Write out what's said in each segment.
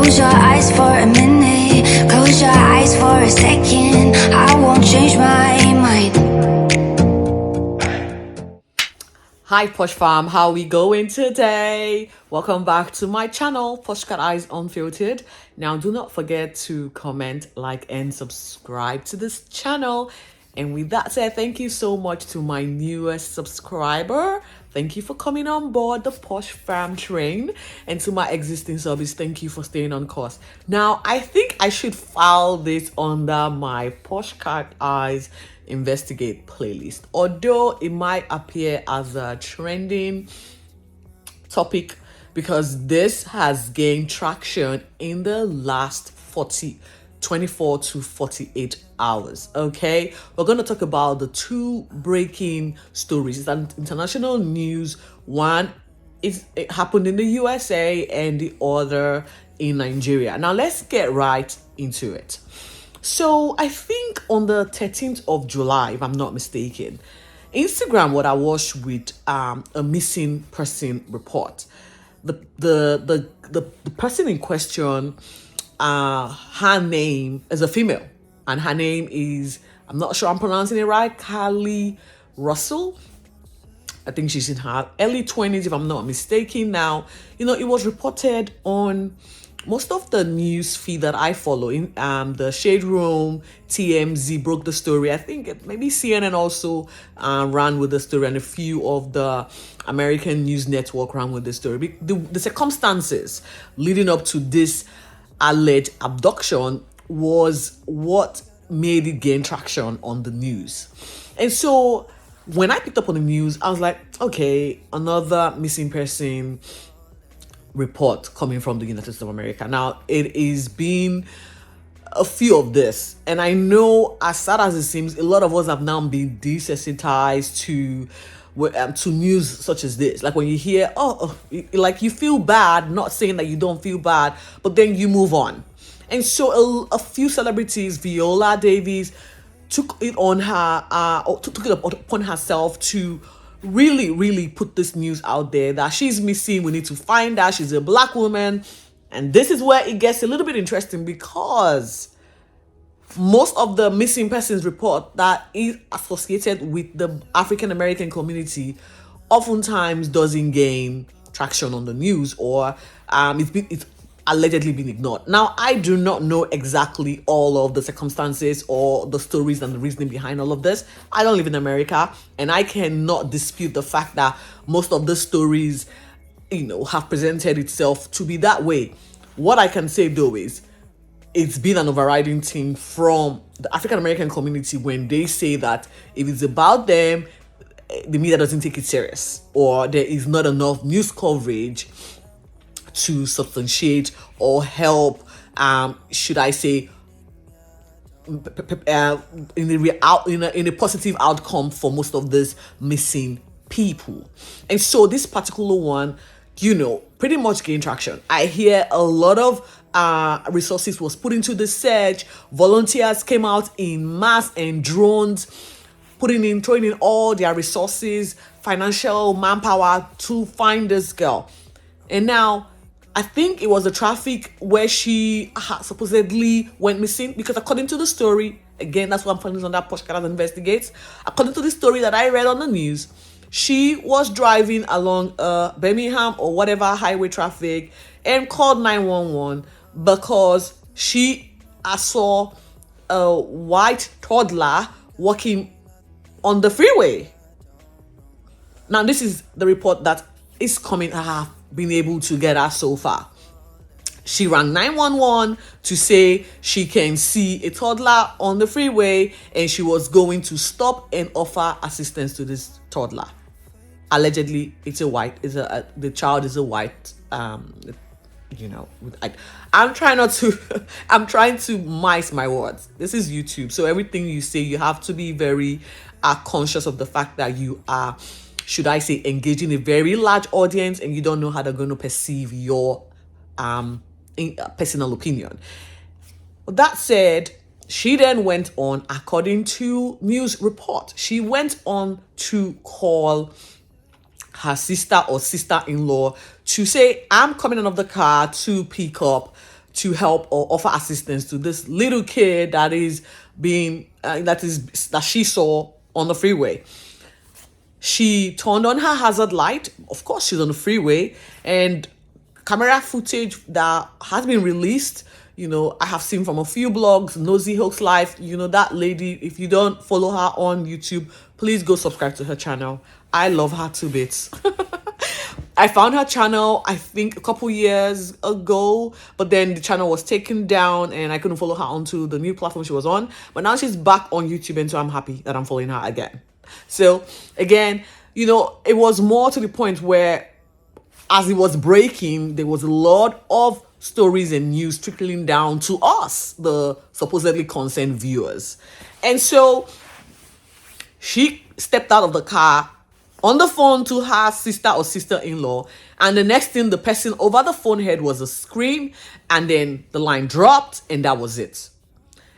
Close your eyes for a minute, close your eyes for a second. I won't change my mind. Hi Posh Fam, how we going today? Welcome back to my channel, Poshcateyes Unfiltered. Now do not forget to comment, like and subscribe to this channel. And with that said, thank you so much to my newest subscriber. Thank you for coming on board the Posh Fam train. And to my existing subbies, thank you for staying on course. Now, I think I should file this under my Poshcateyes Investigate playlist. Although it might appear as a trending topic because this has gained traction in the last 24 to 48 hours. Okay, we're going to talk about the two breaking stories. It's an international news. One it happened in the USA and the other in Nigeria. Now let's get right into it. So I think on the 13th of July, if I'm not mistaken, Instagram what I watched with a missing person report. The person in question, her name is a female, and her name is, I'm not sure I'm pronouncing it right, Carlee Russell. I think she's in her early 20s, if I'm not mistaken. Now, it was reported on most of the news feed that I follow. In the TheShadeRoom, TMZ broke the story. I think maybe CNN also ran with the story, and a few of the American news network ran with the story. The circumstances leading up to this alleged abduction was what made it gain traction on the news. And so when I picked up on the news, I was like, okay, another missing person report coming from the United States of America. Now, it is been a few of this, and I know, as sad as it seems, a lot of us have now been desensitized to news such as this. Like when you hear, like you feel bad, not saying that you don't feel bad, but then you move on. And so a few celebrities, Viola Davis, took it on her, took it upon herself to really put this news out there that she's missing. We need to find her. She's a black woman. And this is where it gets a little bit interesting, because most of the missing persons report that is associated with the African American community oftentimes doesn't gain traction on the news, or it's allegedly been ignored. Now, I do not know exactly all of the circumstances or the stories and the reasoning behind all of this. I don't live in America, and I cannot dispute the fact that most of the stories, have presented itself to be that way. What I can say though is it's been an overriding thing from the African American community when they say that if it's about them, the media doesn't take it serious, or there is not enough news coverage to substantiate or help, should I say, in a positive outcome for most of these missing people. And so this particular one, pretty much gained traction. I hear a lot of resources was put into the search. Volunteers came out in mass and drones, throwing in all their resources, financial manpower to find this girl. And now, I think it was the traffic where she supposedly went missing, because according to the story, again, that's what I'm finding on that Poshcateyes Investigates. According to the story that I read on the news, she was driving along Birmingham or whatever highway traffic and called 911 because she saw a white toddler walking on the freeway. Now, this is the report that is coming. I have been able to get her so far. She rang 911 to say she can see a toddler on the freeway, and she was going to stop and offer assistance to this toddler. Allegedly, the child is a white. I'm trying to mice my words. This is YouTube, so everything you say, you have to be very conscious of the fact that you are, should I say, engaging a very large audience, and you don't know how they're going to perceive your personal opinion. That said, she then went on, according to news report, she went on to call her sister or sister-in-law to say, I'm coming out of the car to pick up to help or offer assistance to this little kid that is being that she saw on the freeway. She turned on her hazard light. Of course, she's on the freeway, and camera footage that has been released. I have seen from a few blogs, Nosey Heaux Life. That lady. If you don't follow her on YouTube, please go subscribe to her channel. I love her to bits. I found her channel, I think, a couple years ago, but then the channel was taken down and I couldn't follow her onto the new platform she was on. But now she's back on YouTube, and so I'm happy that I'm following her again. So again, it was more to the point where as it was breaking, there was a lot of stories and news trickling down to us, the supposedly concerned viewers. And so she stepped out of the car on the phone to her sister or sister-in-law, and the next thing the person over the phone heard was a scream, and then the line dropped, and that was it.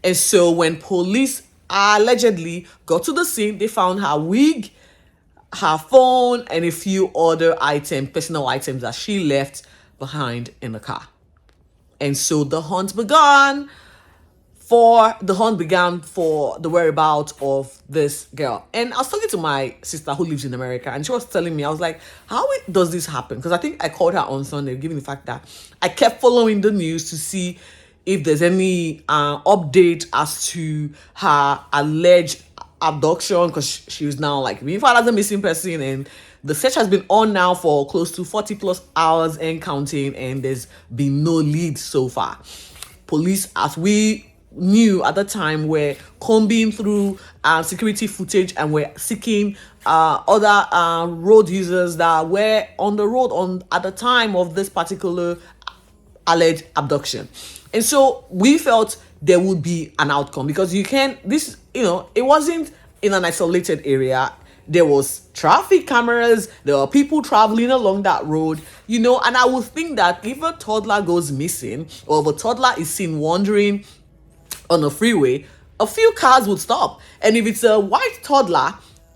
And so when police allegedly got to the scene, they found her wig, her phone, and a few other personal items that she left behind in the car. And so the hunt began for the whereabouts of this girl. And I was talking to my sister who lives in America, and she was telling me, I was like, how does this happen? Because I think I called her on Sunday, given the fact that I kept following the news to see if there's any update as to her alleged abduction, because she was now being filed as a missing person, and the search has been on now for close to 40 plus hours and counting, and there's been no lead so far. Police, as we knew at the time, were combing through security footage and were seeking other road users that were on the road at the time of this particular alleged abduction. And so we felt there would be an outcome, because it wasn't in an isolated area. There was traffic cameras, there were people traveling along that road, and I would think that if a toddler goes missing, or if a toddler is seen wandering on a freeway, a few cars would stop. And if it's a white toddler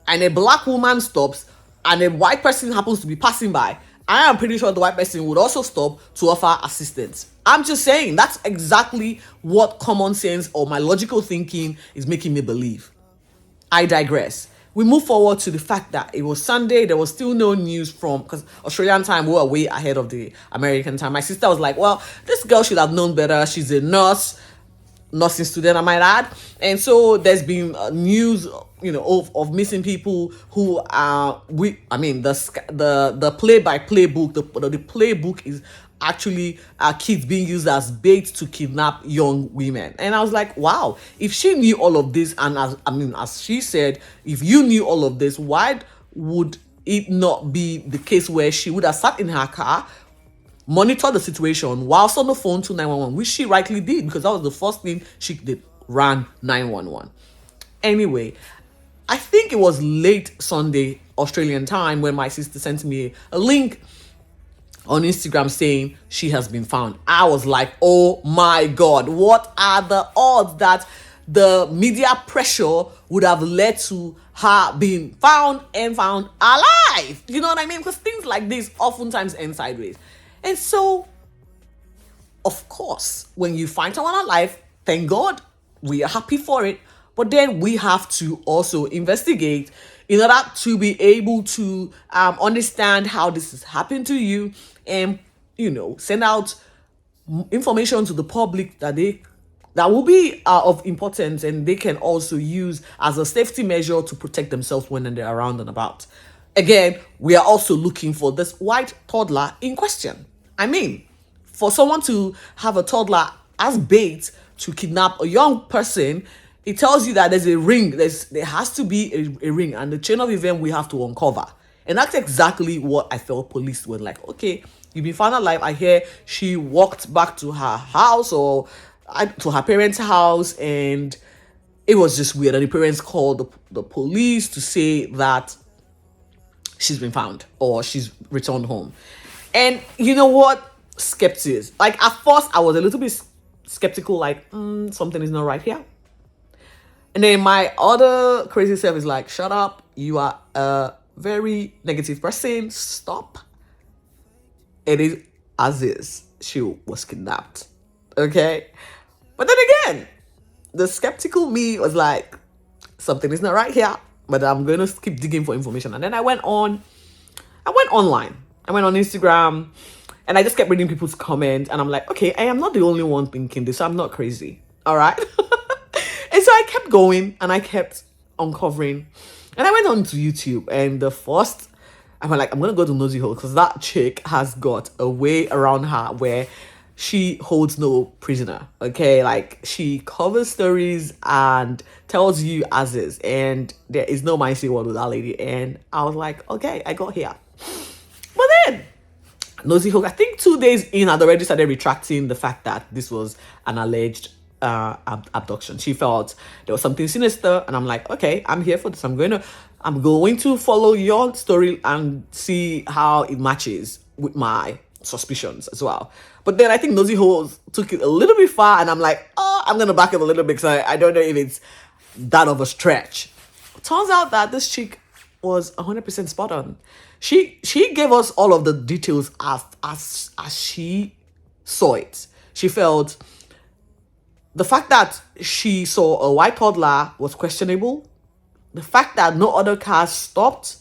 and a black woman stops and a white person happens to be passing by, I am pretty sure the white person would also stop to offer assistance. I'm just saying, that's exactly what common sense or my logical thinking is making me believe. I digress. We move forward to the fact that it was Sunday. There was still no news because Australian time, we were way ahead of the American time. My sister was like, well, this girl should have known better. She's a nursing student, I might add. And so there's been news, of missing people who are, the play-by-play book, the playbook is actually kids being used as bait to kidnap young women. And I was like, wow, if she knew all of this, and as she said, if you knew all of this, why would it not be the case where she would have sat in her car, monitor the situation whilst on the phone to 911, which she rightly did, because that was the first thing she did, ran 911. Anyway, I think it was late Sunday Australian time when my sister sent me a link on Instagram saying she has been found. I was like, oh my God, what are the odds that the media pressure would have led to her being found and found alive? You know what I mean? Because things like this oftentimes end sideways. And so, of course, when you find someone alive, thank God, we are happy for it. But then we have to also investigate in order to be able to understand how this has happened to you, and send out information to the public that will be of importance, and they can also use as a safety measure to protect themselves when they're around and about. Again, we are also looking for this white toddler in question. I mean, for someone to have a toddler as bait to kidnap a young person, it tells you that there's a ring. There has to be a ring, and the chain of event we have to uncover. And that's exactly what I felt police were like. Okay, you've been found alive. I hear she walked back to her house or to her parents' house, and it was just weird. And the parents called the police to say that she's been found or she's returned home. And you know what? Skeptics. At first, I was a little bit skeptical, something is not right here. And then my other crazy self is like, shut up. You are a very negative person. Stop. It is as is. She was kidnapped. Okay. But then again, the skeptical me was like, something is not right here, but I'm going to keep digging for information. And then I went online. I went on Instagram and I just kept reading people's comments. And I'm like, okay, I am not the only one thinking this. So I'm not crazy. All right. And so I kept going and I kept uncovering. And I went on to YouTube and the first, I'm like, I'm going to go to Nosey Heaux because that chick has got a way around her where she holds no prisoner. Okay. Like she covers stories and tells you as is. And there is no mindset one with that lady. And I was like, okay, I got here. But then Nosey Heaux, I think 2 days in, had already started retracting the fact that this was an alleged abduction. She felt there was something sinister, and I'm like, okay, I'm here for this. I'm going to follow your story and see how it matches with my suspicions as well. But then I think Nosey Heaux took it a little bit far, and I'm like, oh, I'm gonna back up a little bit because I don't know if it's that of a stretch. Turns out that this chick was 100% spot on. She gave us all of the details as she saw it. She felt the fact that she saw a white toddler was questionable. The fact that no other cars stopped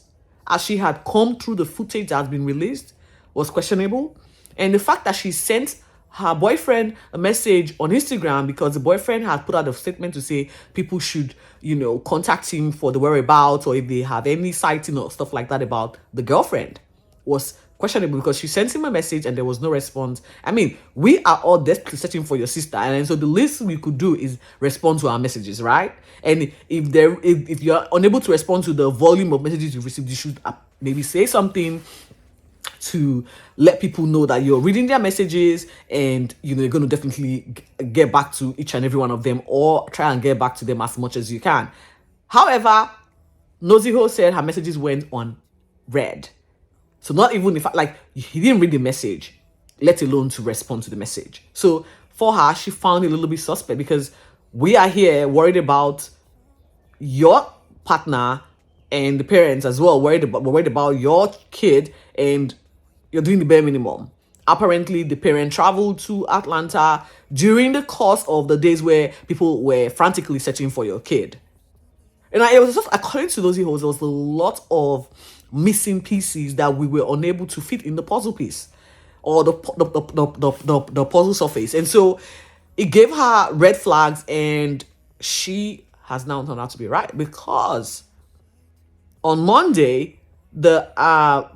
as she had come through the footage that had been released was questionable. And the fact that she sent her boyfriend a message on Instagram because the boyfriend had put out a statement to say people should, contact him for the whereabouts or if they have any sighting or stuff like that about the girlfriend was questionable because she sent him a message and there was no response. I mean, we are all desperately searching for your sister, and so the least we could do is respond to our messages, right? And if you're unable to respond to the volume of messages you've received, you should maybe say something to let people know that you're reading their messages and you're going to definitely get back to each and every one of them or try and get back to them as much as you can. However, Nosey Heaux said her messages went unread. So not even if he didn't read the message, let alone to respond to the message. So for her, she found it a little bit suspect because we are here worried about your partner and the parents as well, worried about your kid, and you're doing the bare minimum. Apparently, the parent traveled to Atlanta during the course of the days where people were frantically searching for your kid. And it was just, according to Nosey Heaux, there was a lot of missing pieces that we were unable to fit in the puzzle piece or the puzzle surface. And so it gave her red flags, and she has now turned out to be right because on Monday, the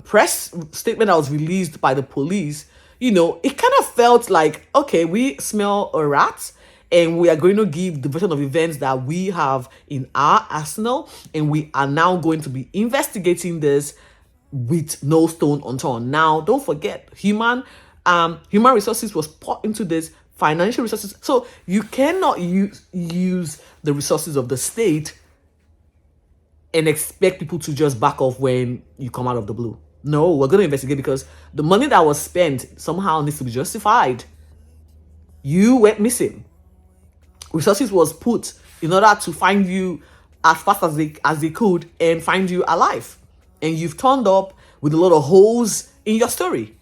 press statement that was released by the police, it kind of felt like, okay, we smell a rat and we are going to give the version of events that we have in our arsenal, and we are now going to be investigating this with no stone unturned. Now, don't forget, human resources was put into this, financial resources. So you cannot use the resources of the state and expect people to just back off when you come out of the blue. No, we're going to investigate because the money that was spent somehow needs to be justified. You went missing. Resources was put in order to find you as fast as they could and find you alive. And you've turned up with a lot of holes in your story.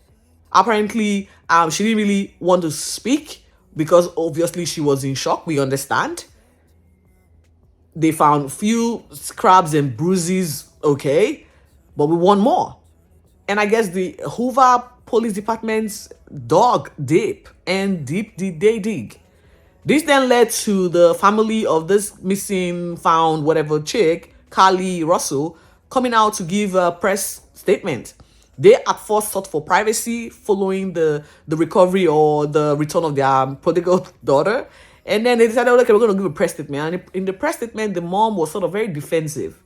Apparently, she didn't really want to speak because obviously she was in shock. We understand. They found few scrapes and bruises, okay, but we want more. And I guess the Hoover Police Department's dug deep, and deep did they dig. This then led to the family of this missing, found, whatever chick, Carlee Russell, coming out to give a press statement. They at first sought for privacy following the recovery or the return of their prodigal daughter. And then they decided, okay, we're going to give a press statement. And in the press statement, the mom was sort of very defensive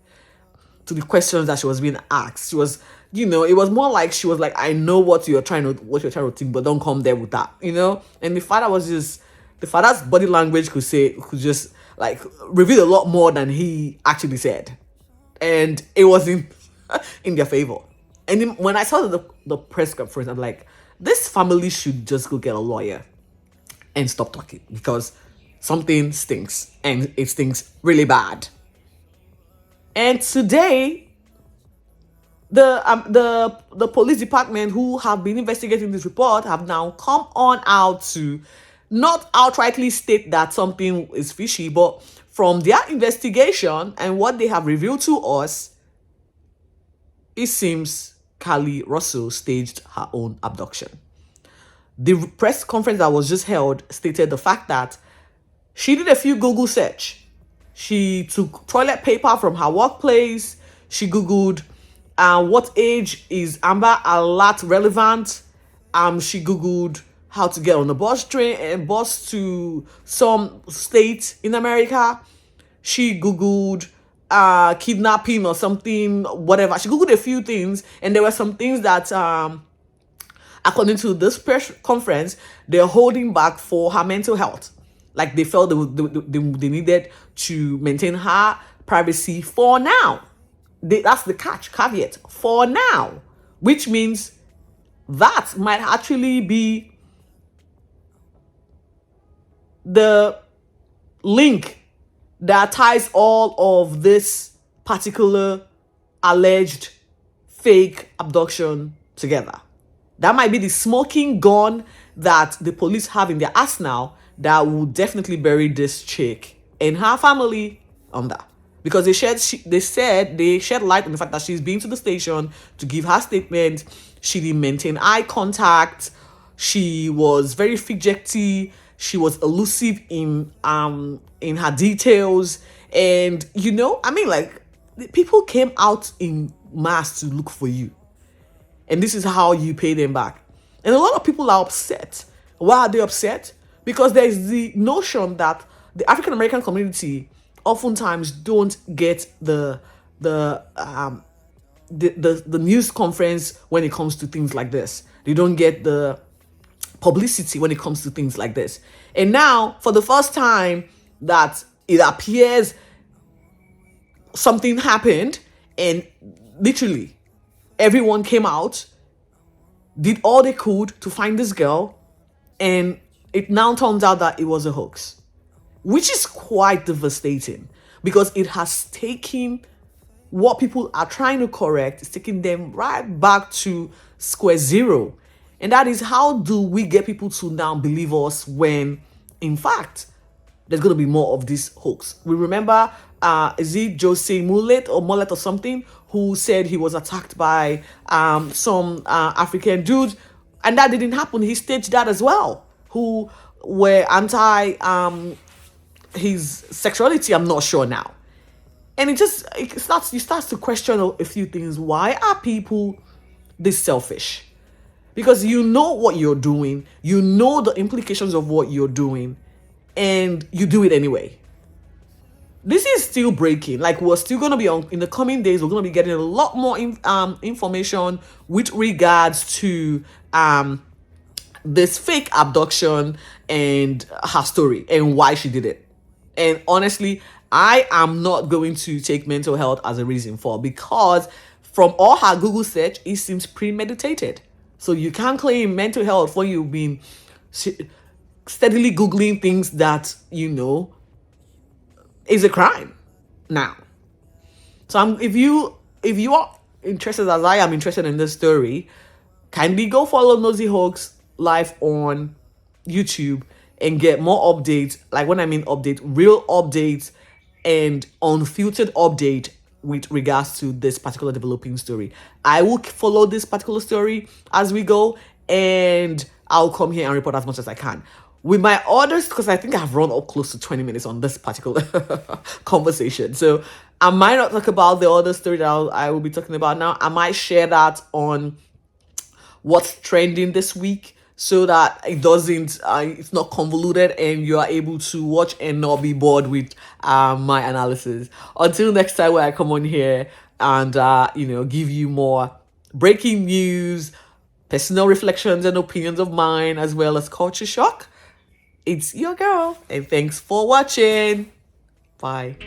to the questions that she was being asked. She was, it was more like she was like, I know what you're trying to think, but don't come there with that, And the father's body language could just like reveal a lot more than he actually said. And it was in their favor. And then when I saw the press conference, I'm like, this family should just go get a lawyer and stop talking because something stinks, and it stinks really bad. And today, the police department who have been investigating this report have now come on out to not outrightly state that something is fishy, but from their investigation and what they have revealed to us, it seems Carlee Russell staged her own abduction. The press conference that was just held stated the fact that she did a few Google search. She took toilet paper from her workplace. She Googled what age is Amber Alert relevant. She Googled how to get on a bus to some state in America. She Googled kidnapping or something, whatever. She Googled a few things, and there were some things that according to this press conference, they're holding back for her mental health. Like they felt they needed to maintain her privacy for now. That's the caveat, for now. Which means that might actually be the link that ties all of this particular alleged fake abduction together. That might be the smoking gun that the police have in their arsenal that will definitely bury this chick and her family under. Because they shed light on the fact that she's been to the station to give her statement. She didn't maintain eye contact. She was very fidgety. She was elusive in her details. And, people came out in mass to look for you. And this is how you pay them back. And a lot of people are upset. Why are they upset? Because there's the notion that the African American community oftentimes don't get the news conference when it comes to things like this. They don't get the publicity when it comes to things like this. And now, for the first time, that it appears something happened, and literally everyone came out, did all they could to find this girl, and it now turns out that it was a hoax, which is quite devastating because it has taken what people are trying to correct, it's taking them right back to square zero. And that is, how do we get people to now believe us when, in fact, there's going to be more of this hoax? We remember, is it Jose Mullet or something, who said he was attacked by some African dudes, and that didn't happen. He staged that as well, who were anti his sexuality, I'm not sure now. And you start to question a few things. Why are people this selfish? Because you know what you're doing, you know the implications of what you're doing, and you do it anyway. This is still breaking. Like, we're still going to be in the coming days, we're going to be getting a lot more information with regards to this fake abduction and her story and why she did it. And honestly, I am not going to take mental health as a reason for, because from all her Google search, it seems premeditated. So you can't claim mental health when you've been steadily Googling things that is a crime now. So if you are interested, as I am interested in this story, kindly go follow Nosey Heaux live on YouTube and get more updates. Like, when I mean update, real updates and unfiltered update with regards to this particular developing story. I will follow this particular story as we go, and I'll come here and report as much as I can. With my orders, because I think I've run up close to 20 minutes on this particular conversation. So I might not talk about the other story that I will be talking about now. I might share that on what's trending this week, so that it doesn't, it's not convoluted and you are able to watch and not be bored with my analysis. Until next time, where I come on here and, give you more breaking news, personal reflections and opinions of mine, as well as culture shock. It's your girl, and thanks for watching. Bye.